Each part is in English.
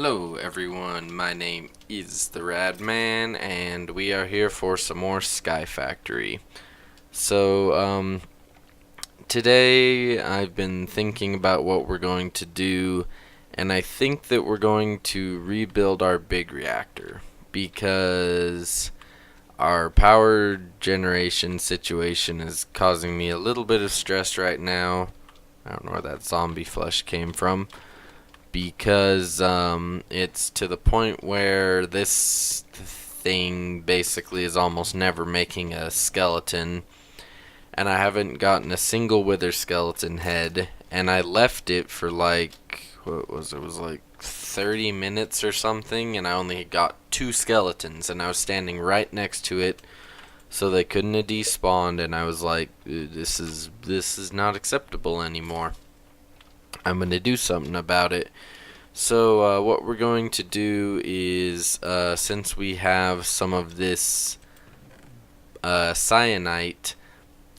Hello everyone, my name is the Rad Man, and we are here for some more Sky Factory. So, today I've been thinking about what we're going to do, and I think that we're going to rebuild our big reactor, because our power generation situation is causing me a little bit of stress right now. I don't know where that zombie flesh came from. Because it's to the point where this thing basically is almost never making a skeleton, and I haven't gotten a single wither skeleton head, and I left it for like, what was it? It was like 30 minutes or something, and I only got 2 skeletons, and I was standing right next to it, so they couldn't have despawned, and I was like, this is not acceptable anymore. I'm gonna do something about it. So what we're going to do is, since we have some of this cyanite,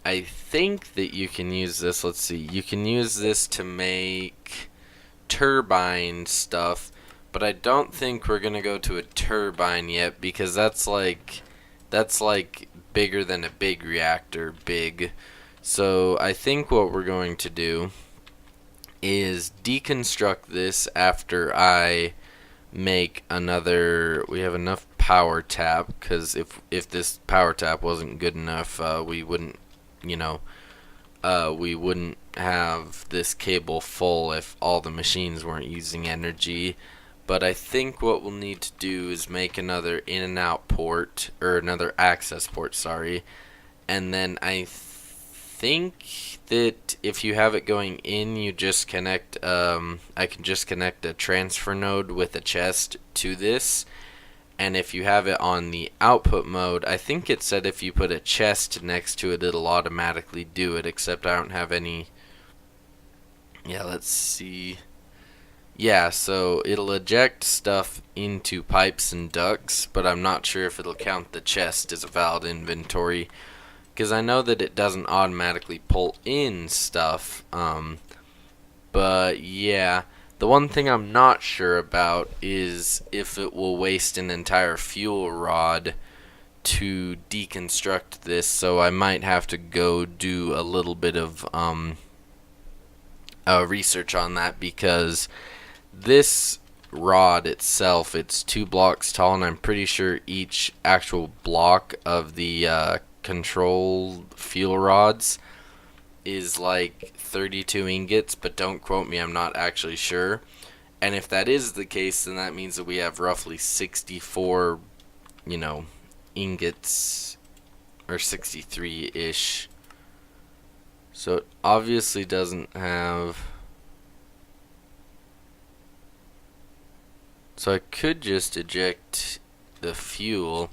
I think that you can use this. Let's see, you can use this to make turbine stuff, but I don't think we're gonna go to a turbine yet, because that's like bigger than a big reactor, big. So I think what we're going to do is deconstruct this after I make another. We have enough power tap, because if this power tap wasn't good enough, we wouldn't, we wouldn't have this cable full if all the machines weren't using energy. But I think what we'll need to do is make another in and out port, or another access port, sorry, and then I think that if you have it going in, you just connect, I can just connect a transfer node with a chest to this, and if you have it on the output mode, I think it said if you put a chest next to it, it'll automatically do it, except I don't have any. Yeah, let's see. Yeah, so it'll eject stuff into pipes and ducts, but I'm not sure if it'll count the chest as a valid inventory, because I know that it doesn't automatically pull in stuff. But yeah, the one thing I'm not sure about is if it will waste an entire fuel rod to deconstruct this, so I might have to go do a little bit of research on that, because this rod itself, it's 2 blocks tall, and I'm pretty sure each actual block of the control fuel rods is like 32 ingots, but don't quote me, I'm not actually sure. And if that is the case, then that means that we have roughly 64, ingots, or 63-ish. So it obviously doesn't have. So I could just eject the fuel,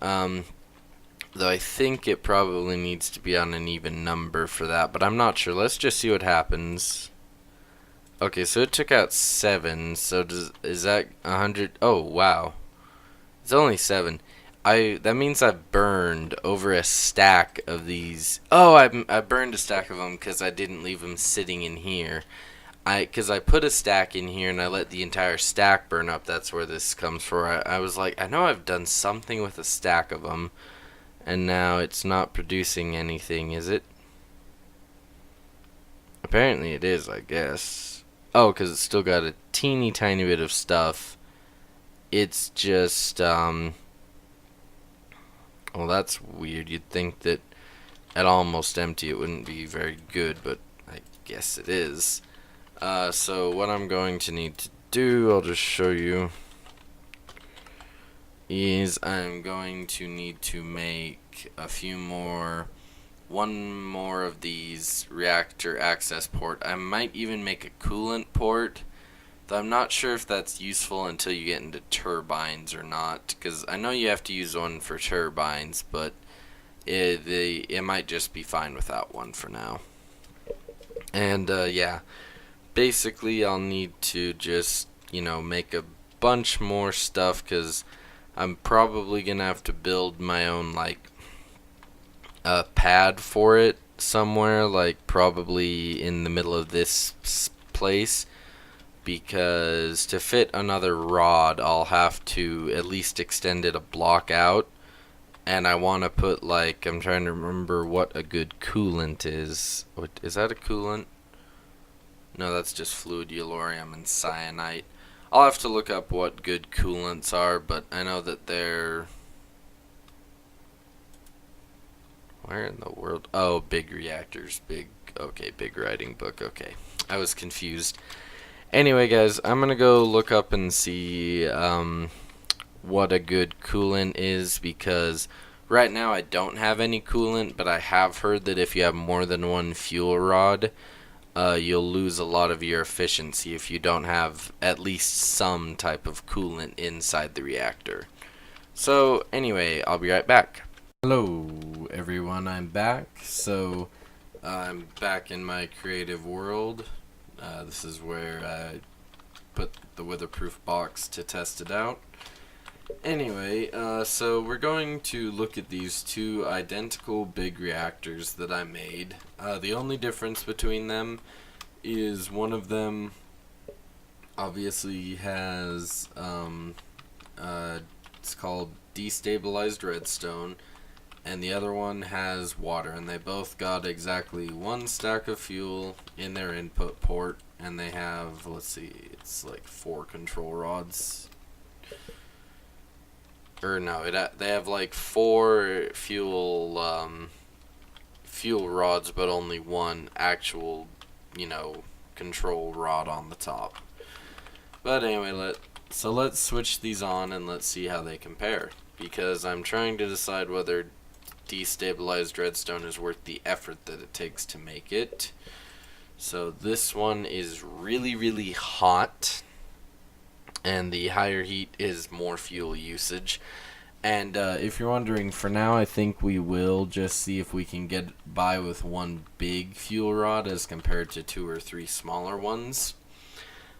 though I think it probably needs to be on an even number for that, but I'm not sure. Let's just see what happens. Okay, so it took out 7, so is that 100? Oh, wow. It's only 7. That means I've burned over a stack of these. Oh, I burned a stack of them because I didn't leave them sitting in here. Because I put a stack in here and I let the entire stack burn up. That's where this comes from. I was like, I know I've done something with a stack of them, and now it's not producing anything, is it? Apparently it is, I guess. Oh, because it's still got a teeny tiny bit of stuff. It's just, well, that's weird. You'd think that at almost empty it wouldn't be very good, but I guess it is. So what I'm going to need to do, I'll just show you, is I'm going to need to make one more of these reactor access port. I might even make a coolant port, though I'm not sure if that's useful until you get into turbines or not, because I know you have to use one for turbines, but it might just be fine without one for now. And yeah, basically I'll need to just, make a bunch more stuff, because I'm probably gonna have to build my own, like, pad for it somewhere, like probably in the middle of this place. because to fit another rod, I'll have to at least extend it a block out. And I want to put, like, I'm trying to remember what a good coolant is. What, is that a coolant? No, that's just fluid yellorium and cyanite. I'll have to look up what good coolants are, but I know that they're... Where in the world? Oh, big reactors. Okay, big writing book. Okay. I was confused. Anyway, guys, I'm going to go look up and see what a good coolant is, because right now I don't have any coolant, but I have heard that if you have more than one fuel rod, you'll lose a lot of your efficiency if you don't have at least some type of coolant inside the reactor. So anyway, I'll be right back. Hello everyone, I'm back. So I'm back in my creative world. This is where I put the weatherproof box to test it out. Anyway, so we're going to look at these two identical big reactors that I made. The only difference between them is one of them obviously has, it's called destabilized redstone, and the other one has water, and they both got exactly one stack of fuel in their input port, and they have, let's see, it's like 4 control rods. Or no, they have like 4 fuel rods, but only one actual, control rod on the top. But anyway, let's switch these on and let's see how they compare, because I'm trying to decide whether destabilized redstone is worth the effort that it takes to make it. So this one is really hot, and the higher heat is more fuel usage. And if you're wondering, for now I think we will just see if we can get by with one big fuel rod as compared to 2 or 3 smaller ones.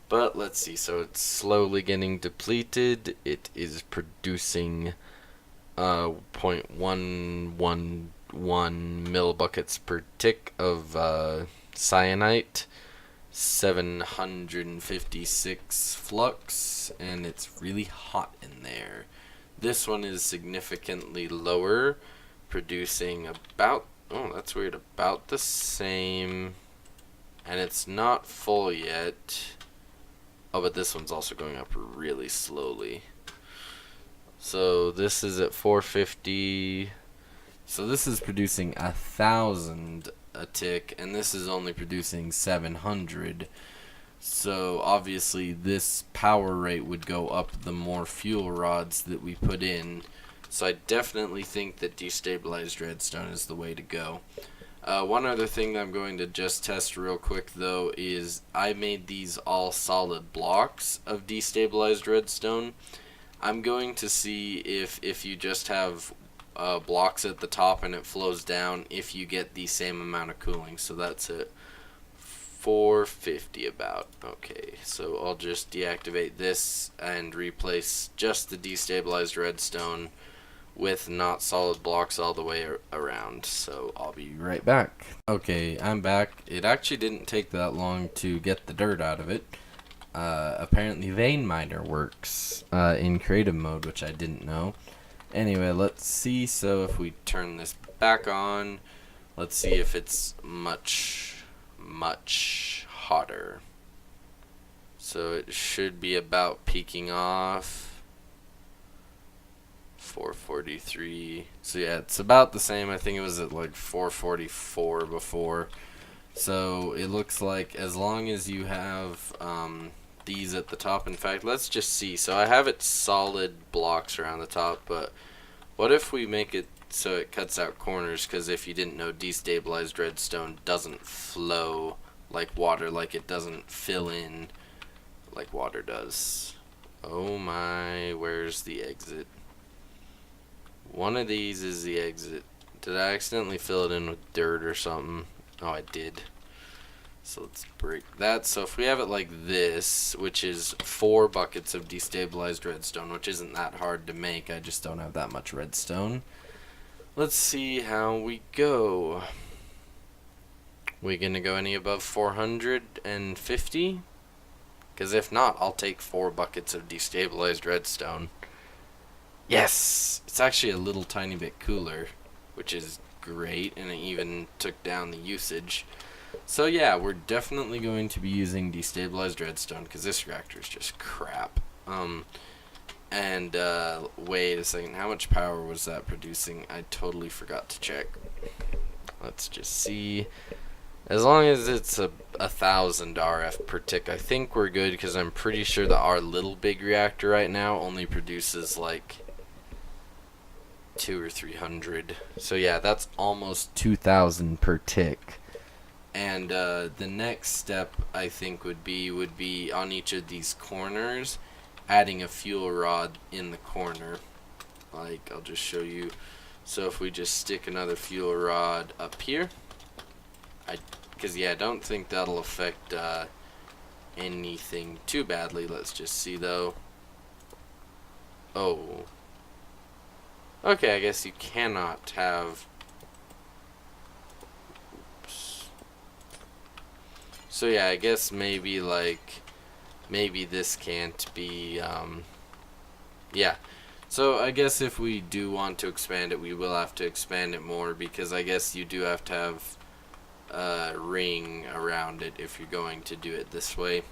But let's see, so it's slowly getting depleted. It is producing 0.111 millibuckets per tick of cyanite, 756 flux, and it's really hot in there. This one is significantly lower, producing about, oh that's weird, about the same, and it's not full yet. Oh, but this one's also going up really slowly. So this is at 450. So this is producing 1,000 a tick, and this is only producing 700. So obviously this power rate would go up the more fuel rods that we put in. So I definitely think that destabilized redstone is the way to go. One other thing that I'm going to just test real quick though is I made these all solid blocks of destabilized redstone. I'm going to see if you just have blocks at the top and it flows down, if you get the same amount of cooling. So that's at 450 about. Okay, so I'll just deactivate this and replace just the destabilized redstone with not solid blocks all the way around. So I'll be right back. Okay, I'm back. It actually didn't take that long to get the dirt out of it. Apparently vein miner works in creative mode, which I didn't know. Anyway, let's see. So if we turn this back on, let's see if it's much hotter. So it should be about peaking off. 443. So yeah, it's about the same. I think it was at like 444 before. So it looks like as long as you have these at the top. In fact, let's just see. So I have it solid blocks around the top, but what if we make it so it cuts out corners? Because if you didn't know, destabilized redstone doesn't flow like water, like it doesn't fill in like water does. Oh my, where's the exit? One of these is the exit. Did I accidentally fill it in with dirt or something? Oh, I did. So let's break that. So if we have it like this, which is 4 buckets of destabilized redstone, which isn't that hard to make, I just don't have that much redstone. Let's see how we go. We gonna go any above 450? Because if not, I'll take 4 buckets of destabilized redstone. Yes! It's actually a little tiny bit cooler, which is great, and it even took down the usage. So yeah, we're definitely going to be using destabilized redstone, because this reactor is just crap. Wait a second, how much power was that producing? I totally forgot to check. Let's just see. As long as it's a 1000 RF per tick, I think we're good, because I'm pretty sure that our little big reactor right now only produces like 200 or 300. So yeah, that's almost 2000 per tick. And the next step I think would be on each of these corners, adding a fuel rod in the corner. Like, I'll just show you. So if we just stick another fuel rod up here, because yeah, I don't think that'll affect anything too badly. Let's just see though. Oh. Okay, I guess you cannot have. Oops. So yeah, I guess maybe this can't be. Yeah. So I guess if we do want to expand it, we will have to expand it more, because I guess you do have to have a ring around it if you're going to do it this way.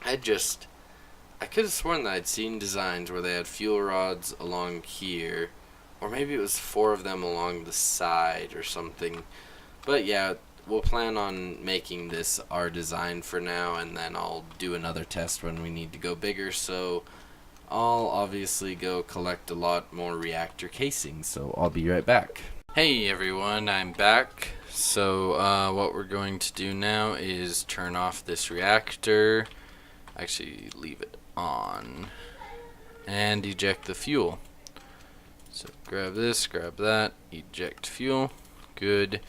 I could have sworn that I'd seen designs where they had fuel rods along here, or maybe it was 4 of them along the side or something. But yeah, we'll plan on making this our design for now, and then I'll do another test when we need to go bigger. So I'll obviously go collect a lot more reactor casings, so I'll be right back. Hey everyone, I'm back. So what we're going to do now is turn off this reactor, actually leave it on, and eject the fuel. So grab this, grab that, eject fuel, good.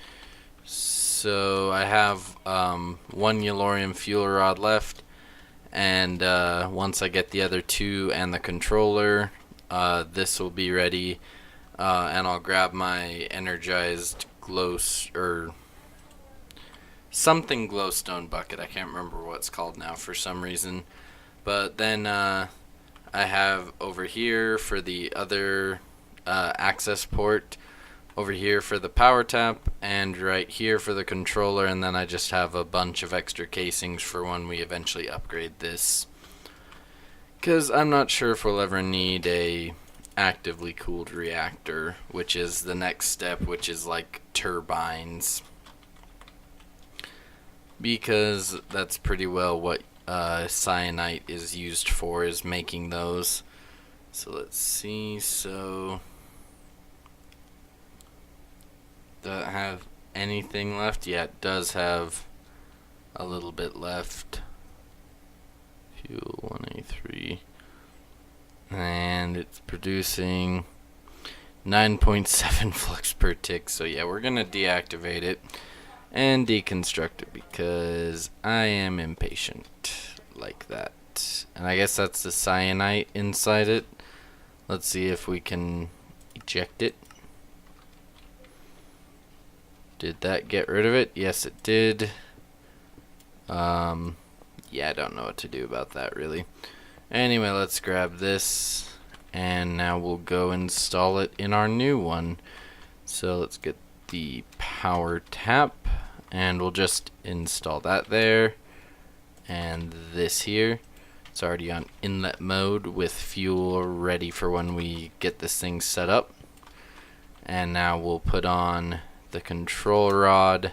So I have 1 Yellorium fuel rod left, and once I get the other 2 and the controller, this will be ready, and I'll grab my energized something glowstone bucket. I can't remember what it's called now for some reason. But then I have over here for the other access port, over here for the power tap, and right here for the controller, and then I just have a bunch of extra casings for when we eventually upgrade this, because I'm not sure if we'll ever need a actively cooled reactor, which is the next step, which is like turbines, because that's pretty well what cyanite is used for, is making those. So let's see. So does it have anything left? Yeah, it does have a little bit left. Fuel 183, and it's producing 9.7 flux per tick. So yeah, we're gonna deactivate it and deconstruct it, because I am impatient like that. And I guess that's the cyanite inside it. Let's see if we can eject it. Did that get rid of it? Yes, it did. Yeah, I don't know what to do about that really. Anyway, let's grab this, and now we'll go install it in our new one. So let's get the power tap, and we'll just install that there, and this here. It's already on inlet mode with fuel ready for when we get this thing set up. And now we'll put on the control rod,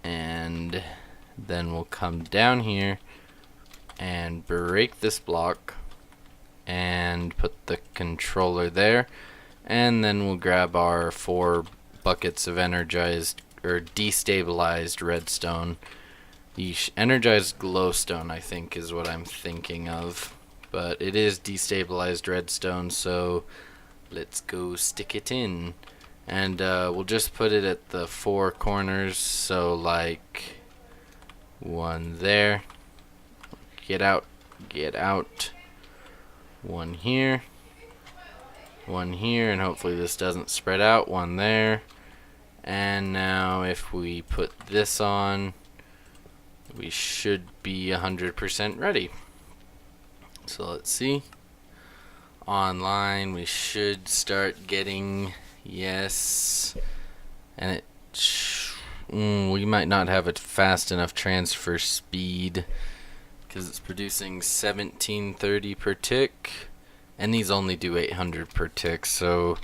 and then we'll come down here and break this block and put the controller there, and then we'll grab our 4 buckets of energized or destabilized redstone. The energized glowstone, I think, is what I'm thinking of, but it is destabilized redstone, so let's go stick it in. And we'll just put it at the 4 corners, so like 1 there, get out, 1 here, 1 here, and hopefully this doesn't spread out, 1 there. And now if we put this on, we should be 100% ready. So let's see. Online, we should start getting, yes, and we might not have a fast enough transfer speed because it's producing 1730 per tick, and these only do 800 per tick, so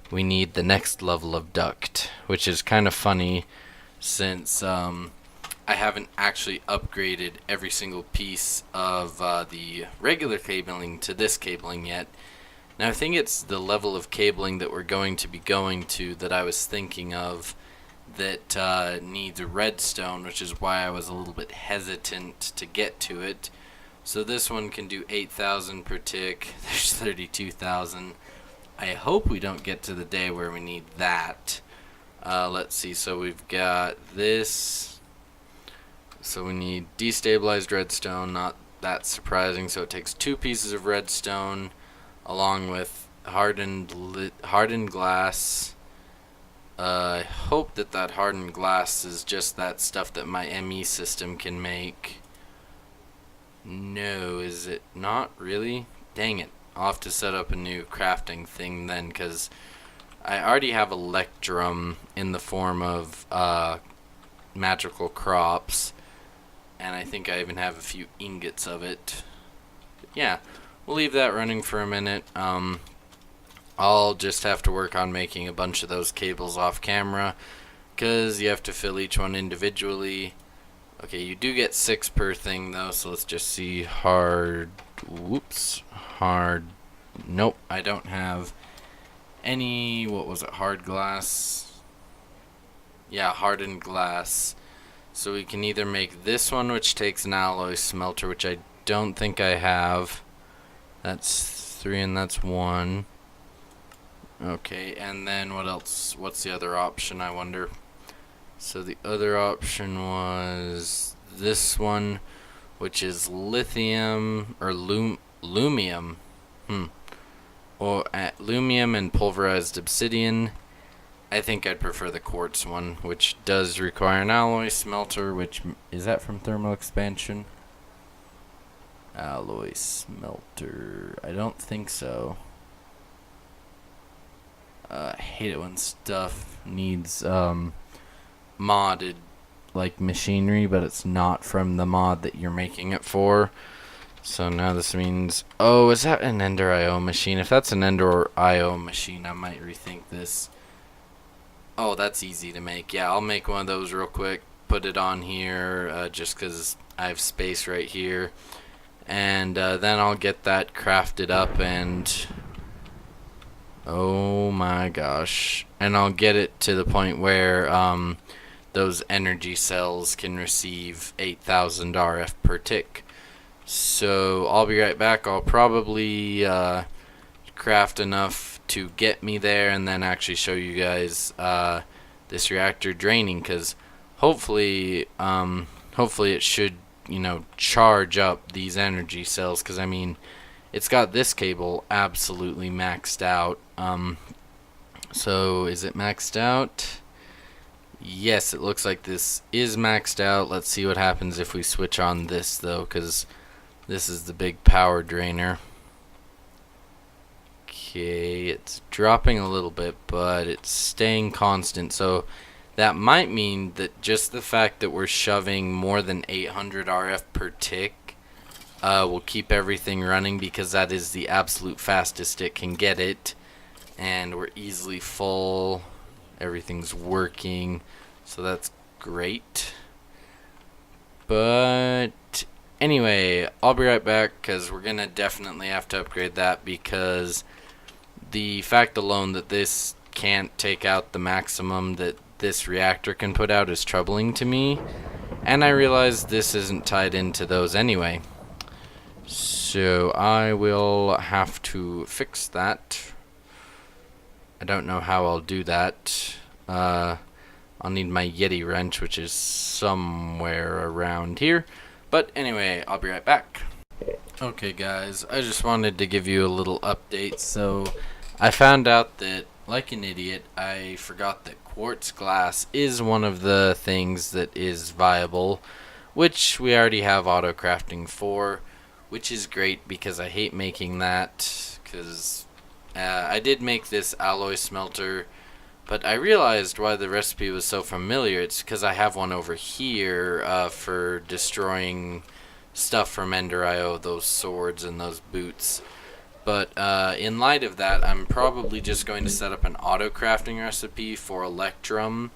we need the next level of duct, which is kind of funny since I haven't actually upgraded every single piece of the regular cabling to this cabling yet. Now I think it's the level of cabling that we're going to be going to that I was thinking of that needs redstone, which is why I was a little bit hesitant to get to it. So this one can do 8,000 per tick. There's 32,000. I hope we don't get to the day where we need that. Let's see, so we've got this. So we need destabilized redstone, not that surprising. So it takes 2 pieces of redstone along with hardened glass. I hope that hardened glass is just that stuff that my ME system can make. No, is it not really? Dang it. I'll have to set up a new crafting thing then, because I already have electrum in the form of magical crops, and I think I even have a few ingots of it. But yeah, we'll leave that running for a minute. I'll just have to work on making a bunch of those cables off camera, because you have to fill each one individually. Okay, you do get 6 per thing though, so let's just see. Nope, I don't have any, what was it, hard glass? Yeah, hardened glass. So we can either make this one, which takes an alloy smelter, which I don't think I have. That's 3 and that's 1. Okay, and then what else? What's the other option, I wonder? So the other option was this one, which is lithium or lumium. Or lumium and pulverized obsidian. I think I'd prefer the quartz one, which does require an alloy smelter, which is that from thermal expansion? Alloy smelter. I don't think so. I hate it when stuff needs modded like machinery, but it's not from the mod that you're making it for. So now this means, oh, is that an Ender IO machine? If that's an Ender IO machine, I might rethink this. Oh, that's easy to make. Yeah, I'll make one of those real quick, put it on here just because I have space right here, and then I'll get that crafted up, and oh my gosh, and I'll get it to the point where those energy cells can receive 8,000 RF per tick. So I'll be right back. I'll probably craft enough to get me there, and then actually show you guys this reactor draining, because hopefully it should, you know, charge up these energy cells, because I mean, it's got this cable absolutely maxed out. So is it maxed out? Yes, it looks like this is maxed out. Let's see what happens if we switch on this though, because this is the big power drainer. Okay, it's dropping a little bit, but it's staying constant. So that might mean that just the fact that we're shoving more than 800 RF per tick will keep everything running, because that is the absolute fastest it can get it. And we're easily full. Everything's working. So that's great. But anyway, I'll be right back, because we're going to definitely have to upgrade that, because the fact alone that this can't take out the maximum that this reactor can put out is troubling to me. And I realize this isn't tied into those anyway. So I will have to fix that. I don't know how I'll do that. I'll need my Yeti wrench, which is somewhere around here. But anyway, I'll be right back. Okay guys, I just wanted to give you a little update. So I found out that, like an idiot, I forgot that quartz glass is one of the things that is viable which we already have auto crafting for, which is great because I hate making that, because I did make this alloy smelter, but I realized why the recipe was so familiar. It's because I have one over here for destroying stuff from Ender.io, those swords and those boots. But in light of that, I'm probably just going to set up an auto crafting recipe for Electrum,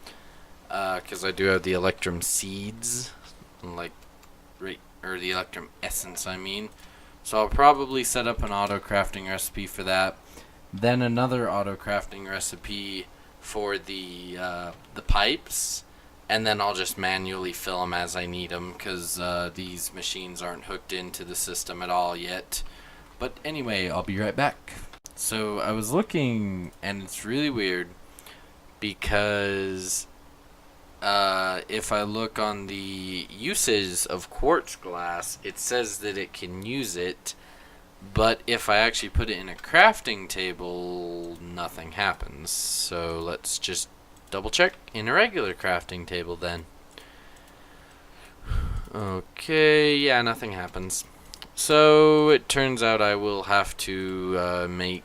because I do have the Electrum seeds, like, or the Electrum essence, I mean. So I'll probably set up an auto crafting recipe for that. Then another auto crafting recipe for the pipes, and then I'll just manually fill them as I need them, because these machines aren't hooked into the system at all yet. But anyway, I'll be right back. So I was looking, and it's really weird, because if I look on the uses of quartz glass, it says that it can use it, but if I actually put it in a crafting table, nothing happens. So let's just double check in a regular crafting table then. Okay, yeah, nothing happens. So it turns out I will have to make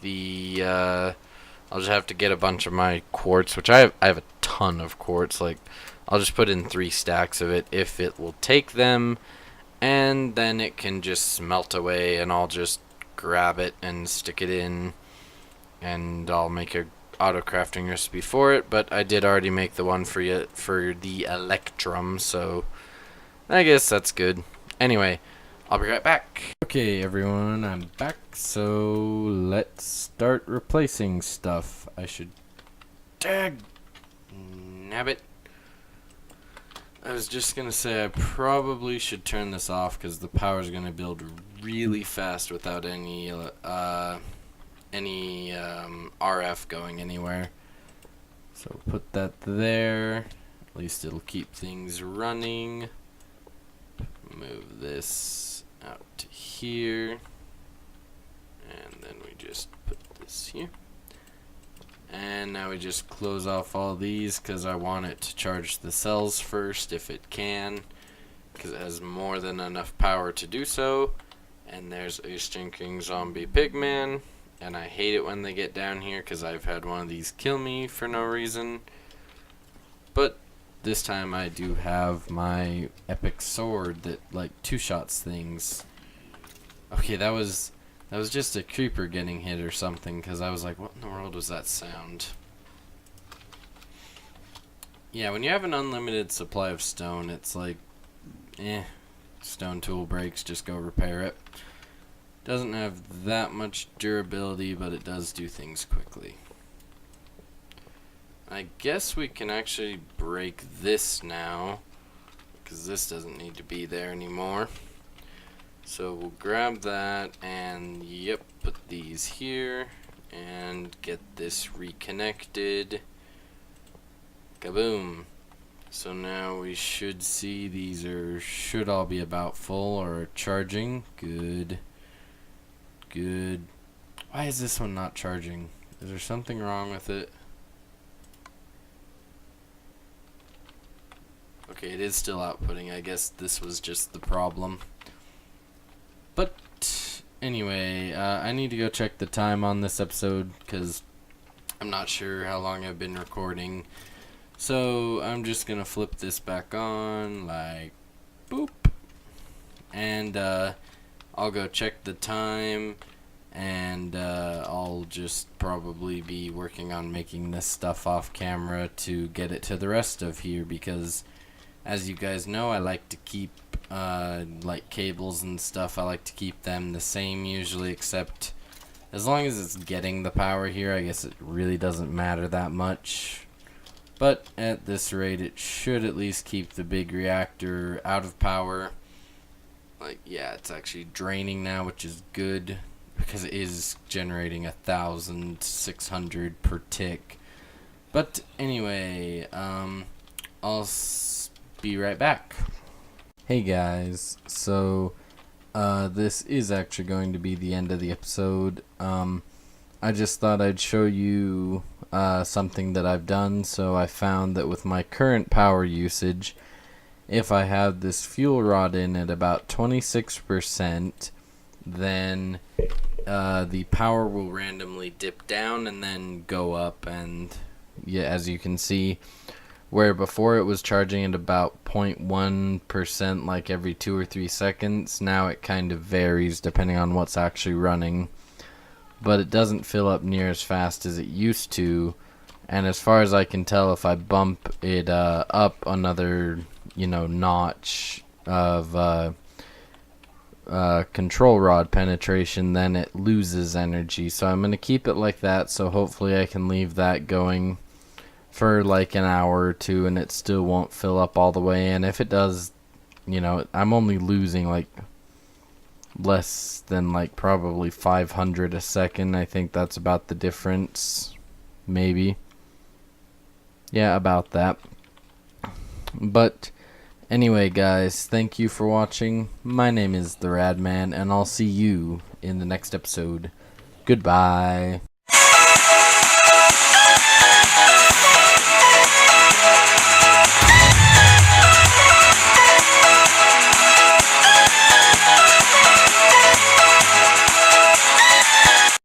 the I'll just have to get a bunch of my quartz, which I have a ton of quartz. Like, I'll just put in 3 stacks of it if it will take them, and then it can just melt away, and I'll just grab it and stick it in, and I'll make a auto crafting recipe for it. But I did already make the one for the Electrum, so I guess that's good. Anyway, I'll be right back. Okay, everyone, I'm back. So let's start replacing stuff. I should nabbit. I was just gonna say I probably should turn this off because the power's gonna build really fast without any RF going anywhere. So put that there. At least it'll keep things running. Move this out to here, and then we just put this here. And now we just close off all these because I want it to charge the cells first if it can, because it has more than enough power to do so. And there's a stinking zombie pigman, and I hate it when they get down here because I've had one of these kill me for no reason. But this time I do have my epic sword that like 2-shots things. Okay, that was just a creeper getting hit or something, because I was like, what in the world was that sound? Yeah, when you have an unlimited supply of stone, it's like, stone tool breaks, just go repair it. Doesn't have that much durability, but it does do things quickly. I guess we can actually break this now, because this doesn't need to be there anymore. So we'll grab that and, yep, put these here and get this reconnected. Kaboom. So now we should see these should all be about full or charging. Good. Good. Why is this one not charging? Is there something wrong with it? Okay, it is still outputting. I guess this was just the problem. But anyway, I need to go check the time on this episode because I'm not sure how long I've been recording. So I'm just gonna flip this back on, like, boop. And I'll go check the time, and I'll just probably be working on making this stuff off camera to get it to the rest of here, because as you guys know, I like to keep like cables and stuff, I like to keep them the same usually, except as long as it's getting the power here, I guess it really doesn't matter that much. But at this rate, it should at least keep the big reactor out of power. Like, yeah, it's actually draining now, which is good, because it is generating 1,600 per tick. But anyway, I'll be right back. Hey guys, so this is actually going to be the end of the episode. I just thought I'd show you something that I've done. So I found that with my current power usage, if I have this fuel rod in at about 26%, then the power will randomly dip down and then go up. And yeah, as you can see, where before it was charging at about 0.1% like every 2 or 3 seconds, now it kind of varies depending on what's actually running. But it doesn't fill up near as fast as it used to. And as far as I can tell, if I bump it up another, notch of control rod penetration, then it loses energy. So I'm going to keep it like that, so hopefully I can leave that going for like an hour or two and it still won't fill up all the way. And if it does, I'm only losing like less than like probably 500 a second. I think that's about the difference, maybe. Yeah, about that. But anyway, guys, thank you for watching. My name is the Rad Man, and I'll see you in the next episode. Goodbye.